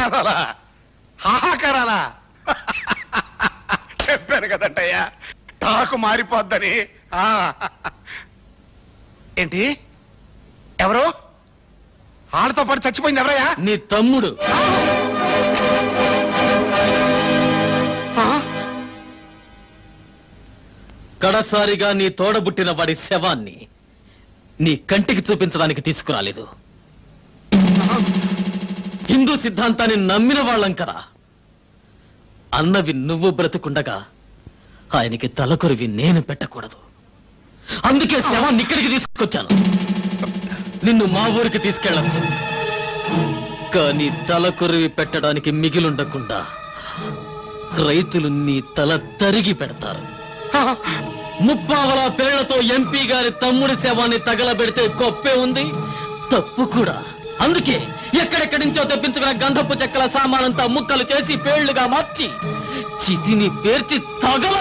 ఆర్తనాదాలా, హాహాకారాలా? చెప్పాను కదంటయ్యా టాకు మారిపోద్దని. ఏంటి ఎవరు? వాళ్ళతో పాటు చచ్చిపోయింది ఎవరయ్యా? నీ తమ్ముడు. కడసారిగా నీ తోడబుట్టిన వాడి శవాన్ని నీ కంటికి చూపించడానికి తీసుకురాలేదు. హిందూ సిద్ధాంతాన్ని నమ్మిన వాళ్ళం కదా. అన్నవి నువ్వు బ్రతుకుండగా ఆయనకి తలకొరివి నేను పెట్టకూడదు. అందుకే శవాన్ని ఇక్కడికి తీసుకొచ్చాను. నిన్ను మా ఊరికి తీసుకెళ్ళచ్చు, కానీ తలకొరివి పెట్టడానికి మిగిలుండకుండా రైతులు నీ తల తరిగి పెడతారు. ముప్పావల పేళ్లతో ఎంపీ గారి తమ్ముడి శవాన్ని తగలబెడితే గొప్పే ఉంది, తప్పు కూడా. అందుకే ఎక్కడెక్కడి నుంచో తెప్పించుకున్న గంధపు చెక్కల సామానంతా ముక్కలు చేసి పేళ్లుగా మార్చి చితిని పేర్చి తగల.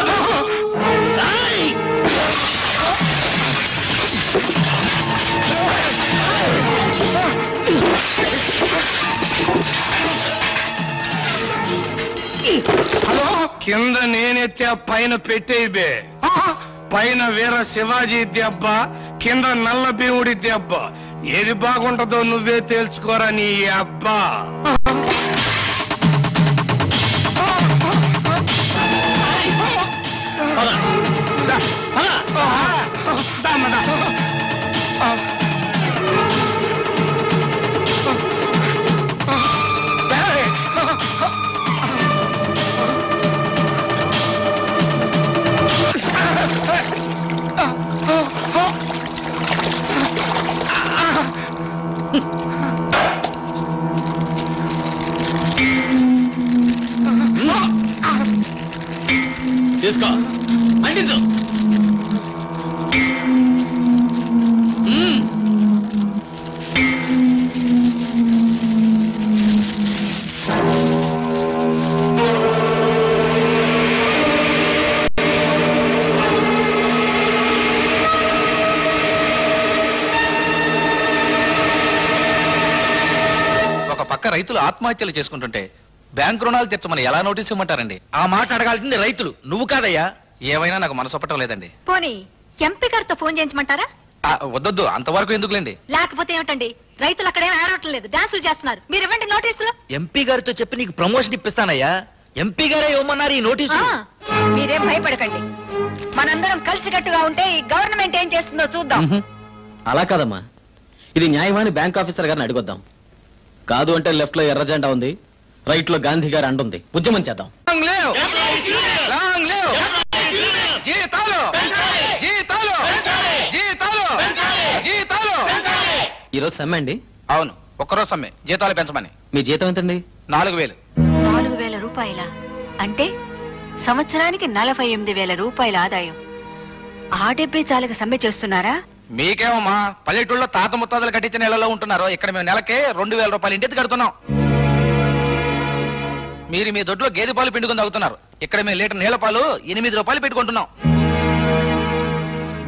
కింద నేనెత్తే పైన పెట్టేబే. పైన వీర శివాజీ దెబ్బ, కింద నల్ల భీముడి దెబ్బ. ఏది బాగుంటుందో నువ్వే తేల్చుకోరా నీ అబ్బా. తీసుకో, అంటించు. ఒక పక్క రైతులు ఆత్మహత్యలు చేసుకుంటుంటే బ్యాంక్ రుణాలు తెచ్చమని ఎలా నోటీస్ ఇవ్వమంటారండి? ఆ మాట అడగాల్సింది రైతులు, నువ్వు కాదయ్యా. ఏమైనా నాకు మనసు ఒప్పటం లేదండి. పోనీ ఎంపీ గారితో ఫోన్ చేయించమంటారా? వద్దొద్దు, అంతవరకు ఎందుకులేండి. లేకపోతే ఏమిటండి, రైతులు అక్కడేం ఆడటం లేదు, డాన్సులు చేస్తున్నారు. మీరు ఇవ్వండి నోటీసులు. ఎంపీ గారితో చెప్పి నీకు ప్రమోషన్ ఇప్పిస్తానయ్యా. ఎంపీ గారే ఇవ్వమన్నారు ఈ నోటీసు. మీరేం భయపడకండి. మనందరం కలిసికట్టుగా ఉంటే ఈ గవర్నమెంట్ ఏం చేస్తుందో చూద్దాం. అలా కాదమ్మా, ఇది న్యాయవాణి బ్యాంక్ ఆఫీసర్ గారిని అడుగుద్దాం. కాదు అంటే లెఫ్ట్ లో ఎర్ర జెండా ఉంది, రైట్ లో గాంధీ గారి అండుంది. ఉద్యమం చేద్దాం. ఈరోజు సమ్మె అండి? అవును, ఒక్కరోజు సమ్మె. జీతాలు పెంచమని. మీ జీతం ఎంతండి? 4000. 4000 రూపాయల అంటే సంవత్సరానికి 48,000 రూపాయల ఆదాయం. ఆ 70 చాలుగా సమ్మె చేస్తున్నారా? మీకేమమ్మా, పల్లెటూళ్ళలో తాత ముత్తాతలు కట్టించిన నెలలో ఉంటున్నారు. ఇక్కడ మేము నెలకే 2000 రూపాయలు ఇంటికి కడుతున్నాం. మీరు మీ దొడ్లో గేదె పాలు పిండుకొని తాగుతున్నారు. ఇక్కడ మేము లీటర్ నీళ్ల పాలు 8 రూపాయలు పెట్టుకుంటున్నాం.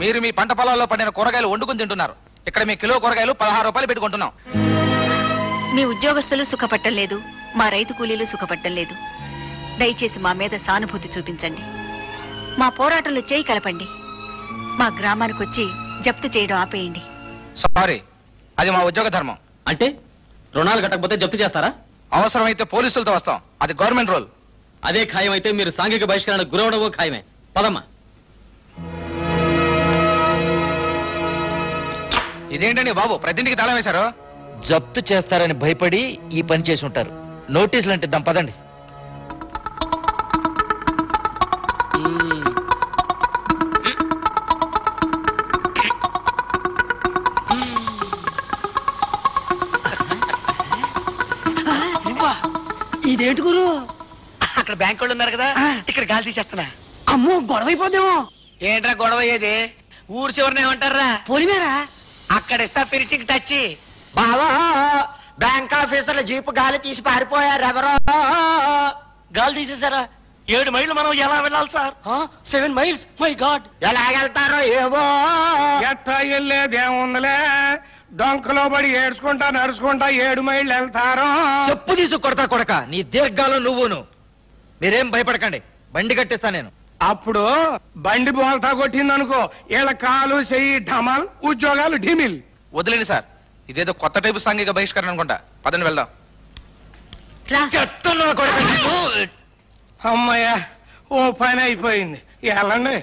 మీరు మీ పంట పొలాల్లో పండిన కూరగాయలు వండుకుని తింటున్నారు. ఇక్కడ మీ కిలో కూరగాయలు 16 రూపాయలు పెట్టుకుంటున్నాం. మీ ఉద్యోగస్తులు సుఖపట్టం లేదు, మా రైతు కూలీలు సుఖపట్టం లేదు. దయచేసి మా మీద సానుభూతి చూపించండి. మా పోరాటంలో చేయి కలపండి. మా గ్రామానికి వచ్చి జప్తు చేయడం ఆపేయండి. సారీ, అది మా ఉద్యోగ ధర్మం. అంటే రుణాలు కట్టకపోతే జప్తు చేస్తారా? అవసరమైతే పోలీసులతో వస్తాం, అది గవర్నమెంట్ రూల్. అదే ఖాయం అయితే మీరు సాంఘిక బహిష్కరణ గురవడమో ఖాయమే. పదమ్మా. ఇదేంటండి బాబు, ప్రతింటికి తాళం వేశారు? జప్తు చేస్తారని భయపడి ఈ పని చేసి ఉంటారు. నోటీసులు అంటే దాం పదండి. ఇదేంటి గురు? అక్కడ బ్యాంక్ వాళ్ళు ఉన్నారు కదా, ఇక్కడ గాలి తీసేస్తున్నా. అమ్మో, గొడవ అయిపోద్దేమో. ఏంట్రా గొడవ అయ్యేది? ఊరు చివరిని ఏమంటారా? పోలిమేరా? అక్కడ ఇస్తా ఫినిషింగ్ టచ్. బావా, బ్యాంక్ ఆఫీసర్ల జీపు గాలి తీసి పారిపోయారు ఎవరో. గాలి తీసేసారా? 7 మైళ్ళు మనం ఎలా వెళ్ళాలి సార్? 7 మైల్స్? మై గాడ్, ఎలా వెళ్తారో ఏమో. ఎట్టా వెళ్ళేదేముందిలే, డొంకలో పడి ఏడ్చుకుంటా నడుచుకుంటా 7 మైళ్ళు వెళ్తారు. చెప్పు తీసు కొడతా కొడక నీ దీర్ఘాలు నువ్వును. మీరేం భయపడకండి, బండి కట్టిస్తా నేను. అప్పుడు బండి బోల్తా కొట్టిందనుకో, వీళ్ళ కాలు చెయ్యి ఢమాల్, ఉద్యోగాలు ఢిమిల్. వదిలేండి సార్, ఇదేదో కొత్త టైపు సాంఘిక బహిష్కరణ అనుకుంటా. పదండి వెళ్దాం. చెప్తున్నా కొడక నీకు. అమ్మయ్యా, ఓ పని అయిపోయింది. వెళ్ళండి,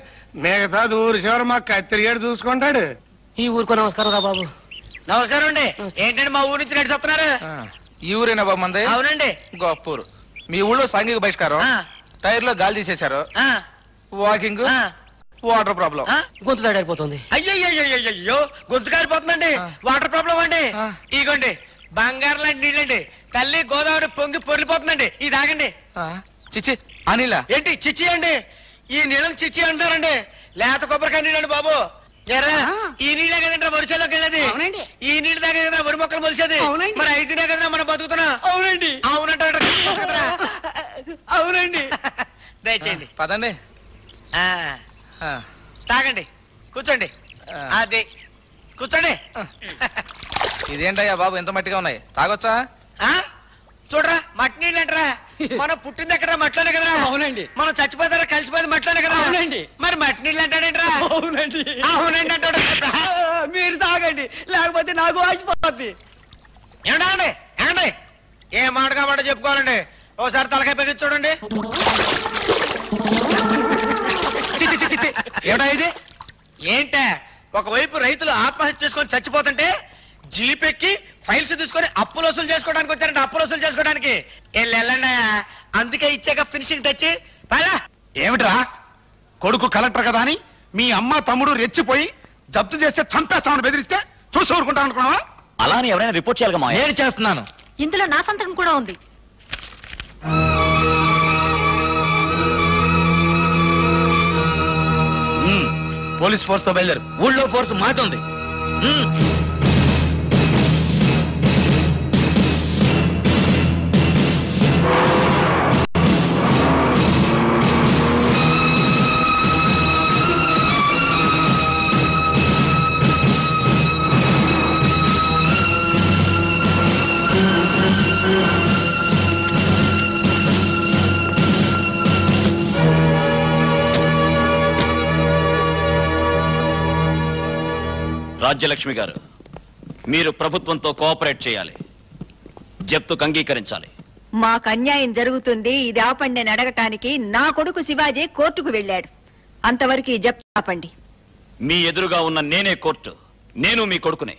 మిగతా ఊరు చివరి మా కత్తిరిగాడు చూసుకుంటాడు. ఈ ఊరుకో నమస్కారం రా బాబు. నమస్కారం అండి. ఏంటండి మా ఊరి నుంచి నడిచి వస్తున్నారు? ఈ ఊరేనా బాబు మంది? అవునండి. గొప్పూరు. మీ ఊళ్ళో సాంఘిక బహిష్కారం, టైర్లో గాలి తీసేశారు, వాకింగ్, వాటర్ ప్రాబ్లం. గొంతు దాడైపోతుంది. అయ్యో గొంతు కారిపోతుందండి. వాటర్ ప్రాబ్లం అండి. ఇగోండి బంగారం లాంటి నీళ్ళండి. తల్లి గోదావరి పొంగి పొర్లిపోతుందండి. ఇది తాగండి. చిచ్చి అనిలా ఏంటి చిచ్చి అండి? ఈ నీళ్ళని చిచ్చి అంటారండి. లేత కొబ్బరికాయ నీళ్ళండి బాబు. ఎరా ఈ నీళ్ళే కదంటే వరిచేలోకి వెళ్ళేది. ఈ నీళ్ళు తాగే కదా వరి మొక్కలు మొలిచేది. మరి అయితేనే కదా మనం బతుకుతున్నా. అవునండి. అవునంట అవునండి. దయచేయండి. పదండి. తాగండి, కూర్చోండి. అది కూర్చోండి. ఇదేంటయ్యా బాబు ఎంత మట్టిగా ఉన్నాయి, తాగొచ్చా? చూడరా మట్టి నీళ్ళు అంటరా. మనం పుట్టింది ఎక్కడ మట్టిలోనే కదా. అవునండి. మనం చచ్చిపోతారా కలిసిపోయింది మట్టిలోనే కదా. అవునండి. మరి మట్టి నీళ్ళు అంటాడేంట్రా? అవునండి. అవునండి అంటాడు. మీరు తాగండి, లేకపోతే నాకు ఆసిపోతుంది. ఏమండి ఏమండి, ఏ మాట కాబట్టి చెప్పుకోవాలండి. ఓసారి తలకాయ పెట్టి చూడండి. ఏమిటా ఇది? ఏంటే, ఒకవైపు రైతులు ఆత్మహత్య చేసుకొని చచ్చిపోతుంటే జీప్ ఎక్కి ఫైల్స్ తీసుకొని అప్పులు వసూలు చేసుకోవడానికి వచ్చారంటే. అప్పులు వసూలు చేసుకోవడానికి వెళ్ళండి. అందుకే ఇచ్చాక ఫినిషింగ్ టచ్. ఏమిట్రా, కొడుకు కలెక్టర్ కదా అని మీ అమ్మ తమ్ముడు రెచ్చిపోయి జప్తు చేస్తే చంపేస్తామని బెదిరిస్తే చూసి ఊరుకుంటా అనుకున్నావా? అలానే ఎవరైనా రిపోర్ట్ చేయాలి మా. నేను చేస్తున్నాను. ఇందులో నా సంతకం కూడా ఉంది. పోలీస్ ఫోర్స్ తో బయలుదేరు. ఊళ్ళో ఫోర్స్ మాతుంది. రాజ్యలక్ష్మి గారు, మీరు ప్రభుత్వంతో కోఆపరేట్ చేయాలి, జప్తుకు అంగీకరించాలి. మాకు అన్యాయం జరుగుతుంది, ఇది ఆపండి అని అడగటానికి నా కొడుకు శివాజీ కోర్టుకు వెళ్ళాడు. అంతవరకు ఈ జప్తు ఆపండి. మీ ఎదురుగా ఉన్న నేనే కోర్టు, నేను మీ కొడుకునే.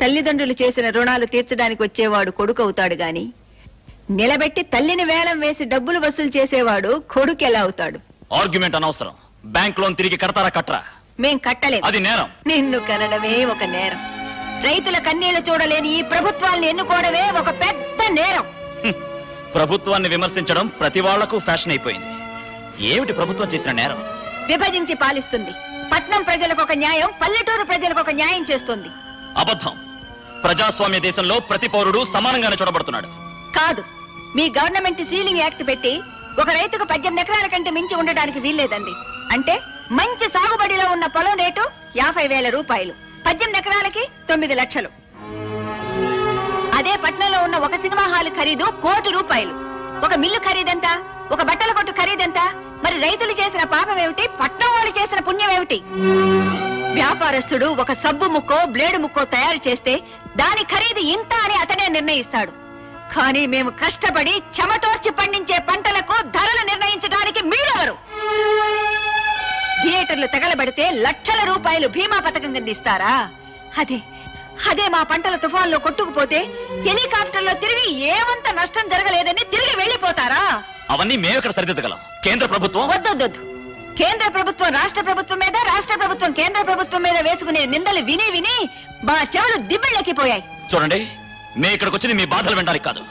తల్లిదండ్రులు చేసిన రుణాలు తీర్చడానికి వచ్చేవాడు కొడుకు అవుతాడు గాని, నిలబెట్టి తల్లిని వేలం వేసి డబ్బులు వసూలు చేసేవాడు కొడుకు ఎలా అవుతాడు? ఆర్గ్యుమెంట్ అనవసరం. బ్యాంక్ లోన్ తిరిగి కడతారా కట్టరా? మేం కట్టలేదు. అది నేరం. నిన్ను కనడమే ఒక నేరం. రైతుల కన్నీళ్లు చూడలేని ఈ ప్రభుత్వాన్ని ఎన్నుకోవడమే ఒక పెద్ద నేరం. ప్రభుత్వాన్ని విమర్శించడం ప్రతి వాళ్లకు ఫ్యాషన్ అయిపోయింది. ఏమిటి ప్రభుత్వం చేసిన నేరం? విభజించి పాలిస్తుంది. పట్నం ప్రజలకు ఒక న్యాయం, పల్లెటూరు ప్రజలకు ఒక న్యాయం చేస్తుంది. అబద్ధం. ప్రజాస్వామ్య దేశంలో ప్రతి పౌరుడు సమానంగానే చూడబడుతున్నాడు. కాదు, మీ గవర్నమెంట్ సీలింగ్ యాక్ట్ పెట్టి ఒక రైతుకు 18 ఎకరాల కంటే మించి ఉండడానికి వీల్లేదండి. అంటే మంచి సాగుబడిలో ఉన్న పొలం రేటు 50,000 రూపాయలు, 18 ఎకరాలకి 9 లక్షలు. అదే పట్నంలో ఉన్న ఒక సినిమా హాల్ ఖరీదు 1 కోటి రూపాయలు. ఒక మిల్లు ఖరీదెంత? ఒక బట్టల కొట్టు ఖరీదెంత? మరి రైతులు చేసిన పాపం ఏమిటి, పట్నం వాళ్ళు చేసిన పుణ్యం ఏమిటి? వ్యాపారస్తుడు ఒక సబ్బు ముక్కో బ్లేడు ముక్కో తయారు చేస్తే దాని ఖరీదు ఇంత అని అతనే నిర్ణయిస్తాడు. కానీ మేము కష్టపడి చెమటోర్చి పండించే పంటలకు ధరలు నిర్ణయించడానికి మీరెవరు? థియేటర్లు తగలబడితే లక్షల రూపాయలు బీమా పథకం అందిస్తారా? అదే మా పంటల తుఫాన్లో కొట్టుకుపోతే హెలికాప్టర్లో తిరిగి ఏమంత నష్టం జరగలేదని తిరిగి వెళ్లిపోతారా? అవన్నీ మేమెక్కడ సరిదిద్దగలం? కేంద్ర ప్రభుత్వం వద్దొద్దు. కేంద్ర ప్రభుత్వం రాష్ట్ర ప్రభుత్వం మీద, రాష్ట్ర ప్రభుత్వం కేంద్ర ప్రభుత్వం మీద వేసుకునే నిందలు విని విని మా చెవులు దిబ్బెళ్ళెక్కిపోయాయి. చూడండి, మే ఇక్కడికి వచ్చింది మీ బాధలు వినడానికి కాదు.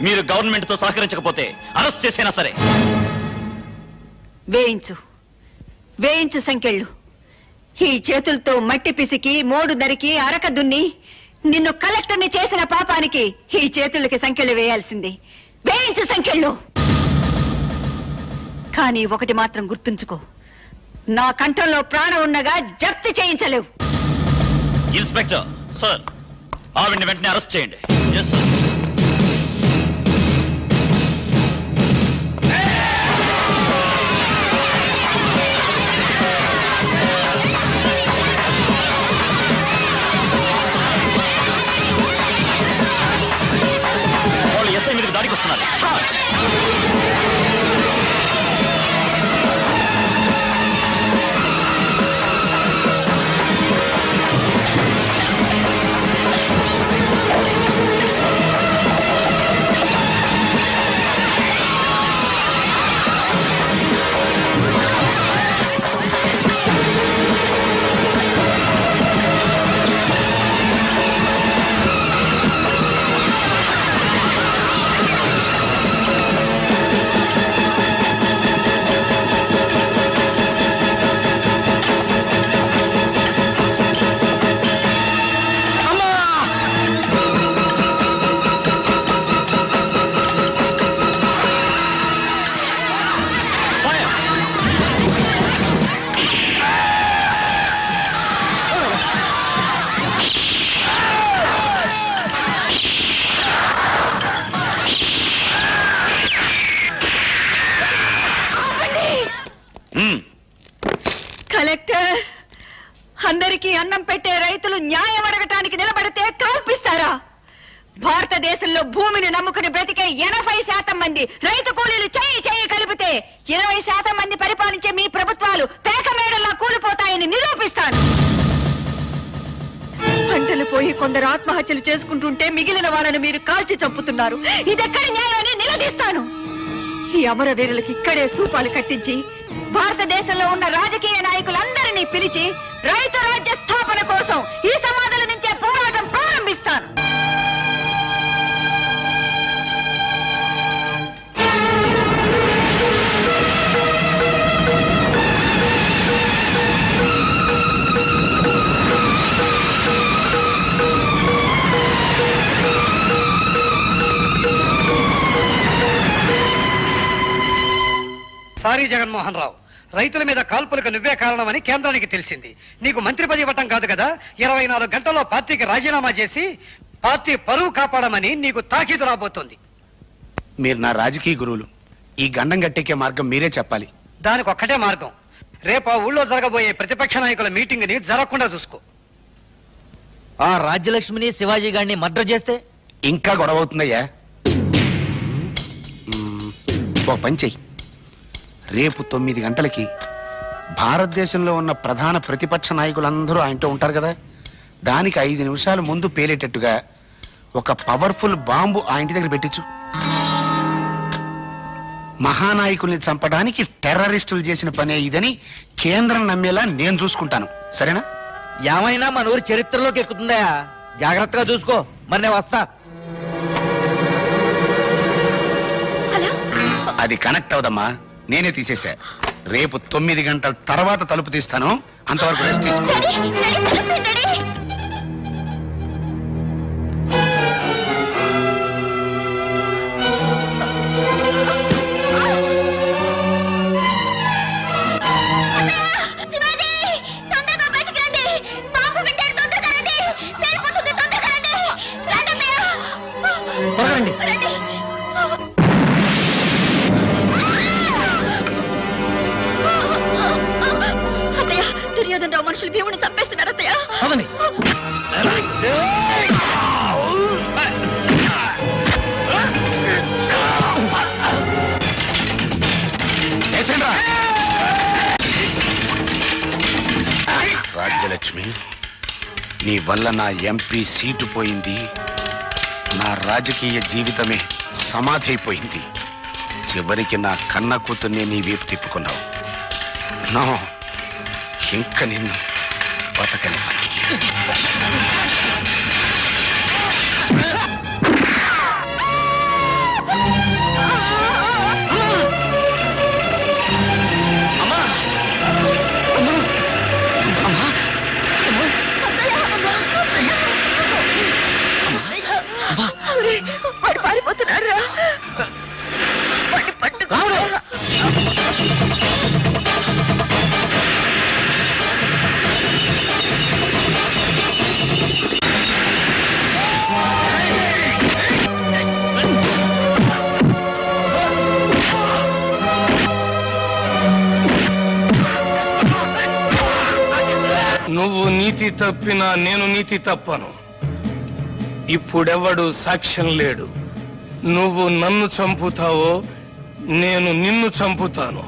మీరు గవర్నమెంట్ తో సహకరించకపోతే అరెస్ట్ చేసైనా సరే. వేయించు సంకెళ్ళు. ఈ చేతులతో మట్టి పిసికి మోడు నరికి అరక దున్ని నిన్ను కలెక్టర్ని చేసిన పాపానికి ఈ చేతులకి సంకెళ్ళు వేయాల్సింది. వేయించు సంకెళ్ళు. కానీ ఒకటి మాత్రం గుర్తుంచుకో, నా కంఠంలో ప్రాణం ఉండగా జప్తు చేయించలేవు. ఇన్స్పెక్టర్, సార్ ఆవిడ్ని వెంటనే అరెస్ట్ చేయండి. Yes sir. వాళ్ళు ఎస్ఐ మీదకి దాడికి వస్తున్నారు. ఛార్జ్. కలెక్టర్, అందరికీ అన్నం పెట్టే రైతులు న్యాయం అడగటానికి నిలబడితే కల్పిస్తారా? భారతదేశంలో భూమిని నమ్ముకుని బ్రతికే 80% మంది రైతు కూలీలు చెయ్యి కలిపితే 20% మంది పరిపాలించే మీ ప్రభుత్వాలు పేకమేడల్లా కూలిపోతాయని నిరూపిస్తాను. పంటలు పోయి కొందరు ఆత్మహత్యలు చేసుకుంటుంటే మిగిలిన వాళ్ళను మీరు కాల్చి చంపుతున్నారు. ఇదెక్కడి న్యాయాన్ని నిలదీస్తాను. ఈ అమరవీరులకు ఇక్కడే స్తూపాలు కట్టించి భారతదేశంలో ఉన్న రాజకీయ నాయకులందరినీ పిలిచి రైతు రాజ్య స్థాపన కోసం ఈ సమాధుల నుంచే పోరాటం ప్రారంభిస్తాను. సారీ జగన్మోహన్ రావు, రైతుల మీద కాల్పులకు నువ్వే కారణమని కేంద్రానికి తెలిసింది. నీకు మంత్రి పదవి ఇవ్వటం కాదు కదా, 24 గంటల్లో పార్టీకి రాజీనామా చేసి పార్టీ పరువు కాపాడమని నీకు తాకీదు రాబోతోంది. మీరు నా రాజకీయ గురువులు. ఈ గండం గట్టెక్కే మార్గం మీరే చెప్పాలి. దానికి ఒక్కటే మార్గం. రేపు ఆ ఊళ్ళో జరగబోయే ప్రతిపక్ష నాయకుల మీటింగ్ ని జరగకుండా చూసుకో. ఆ రాజ్యలక్ష్మిని శివాజీ గారిని మర్డర్ చేస్తే ఇంకా గొడవ అవుతుందయ్యా. ఒక పని చెయ్యి. రేపు 9 గంటలకి భారతదేశంలో ఉన్న ప్రధాన ప్రతిపక్ష నాయకులందరూ ఆయనతో ఉంటారు కదా, దానికి 5 నిమిషాలు ముందు పేలేటట్టుగా ఒక పవర్ఫుల్ బాంబు ఆ ఇంటి దగ్గర పెట్టించు. మహానాయకుల్ని చంపడానికి టెర్రరిస్టులు చేసిన పనే ఇదని కేంద్రం నమ్మేలా నేను చూసుకుంటాను. సరేనా? ఏమైనా మన ఊరి చరిత్రలోకి ఎక్కుతుందా? జాగ్రత్తగా చూసుకో. మరి నేను వస్తా. అది కనెక్ట్ అవదమ్మా, నేనే తీసేశా. రేపు 9 గంటల తర్వాత తలుపు తీస్తాను. అంతవరకు రెస్ట్ తీసుకో. దుర్యోధనరావు మనుషులు భీముని చంపేస్తున్నారు అత్తయ్య. రాజ్యలక్ష్మి, నీ వల్ల నా ఎంపీ సీటు పోయింది. నా రాజకీయ జీవితమే సమాధి అయిపోయింది. చివరికి నా కన్న కూతుర్నే నీ వైపు తిప్పుకున్నావు. నో, ఇంక నిన్ను బతకనివ్వను. వాడు పారిపోతున్నారా? పట్టు తప్పినా నేను నీతి తప్పను. ఇప్పుడెవడు సాక్ష్యం లేడు. నువ్వు నన్ను చంపుతావో నేను నిన్ను చంపుతాను.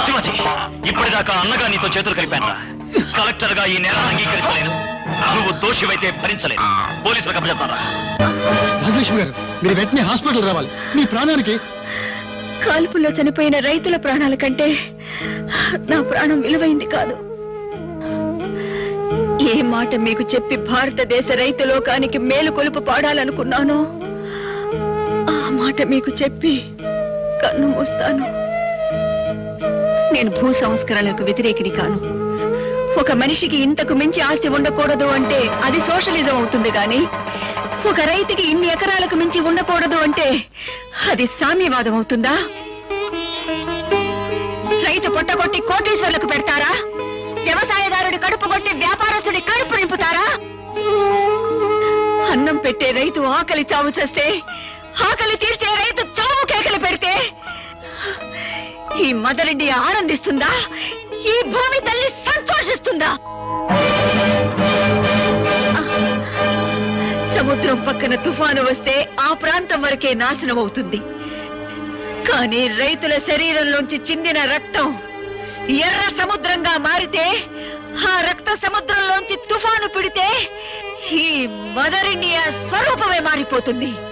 శివాజీ, ఇప్పటిదాకా అన్నగా నీతో చేతులు కలిపాను. కలెక్టర్ గా ఈ నేరాన్ని అంగీకరించలేను. నువ్వు దోషివైతే భరించలేను. పోలీసులకు అప్పచెప్తారా? రాజలక్ష్మి గారు, మీరు వెంటనే హాస్పిటల్ రావాలి. మీ ప్రాణానికి కాల్పుల్లో చనిపోయిన రైతుల ప్రాణాల కంటే నా ప్రాణం విలువైంది కాదు. ఏ మాట మీకు చెప్పి భారతదేశ రైతు లోకానికి మేలు కొలుపు పాడాలనుకున్నానో ఆ మాట మీకు చెప్పి కన్ను మూస్తాను. నేను భూ సంస్కరణలకు వ్యతిరేకిని కాను. ఒక మనిషికి ఇంతకు మించి ఆస్తి ఉండకూడదు అంటే అది సోషలిజం అవుతుంది గాని ఒక రైతుకి ఇన్ని ఎకరాలకు మించి ఉండకూడదు అంటే అది సామ్యవాదం అవుతుందా? రైతు పొట్టగొట్టి కోటీశ్వర్లకు పెడతారా? వ్యవసాయదారుడి కడుపు కొట్టి వ్యాపారస్తుడి కడుపు నింపుతారా? అన్నం పెట్టే రైతు ఆకలి చావు చేస్తే, ఆకలి తీర్చే రైతు చావు కేకలు పెడితే ఈ మదర్ ఇండియా ఆనందిస్తుందా? ఈ భూమి తల్లి సంతోషిస్తుందా? సముద్రం పక్కన తుఫాను వస్తే ఆ ప్రాంతం వరకే నాశనం అవుతుంది. కానీ రైతుల శరీరంలోంచి చిందిన రక్తం ఎర్ర సముద్రంగా మారితే, ఆ రక్త సముద్రంలోంచి తుఫాను పిడితే ఈ మదర్ ఇండియా స్వరూపమే మారిపోతుంది.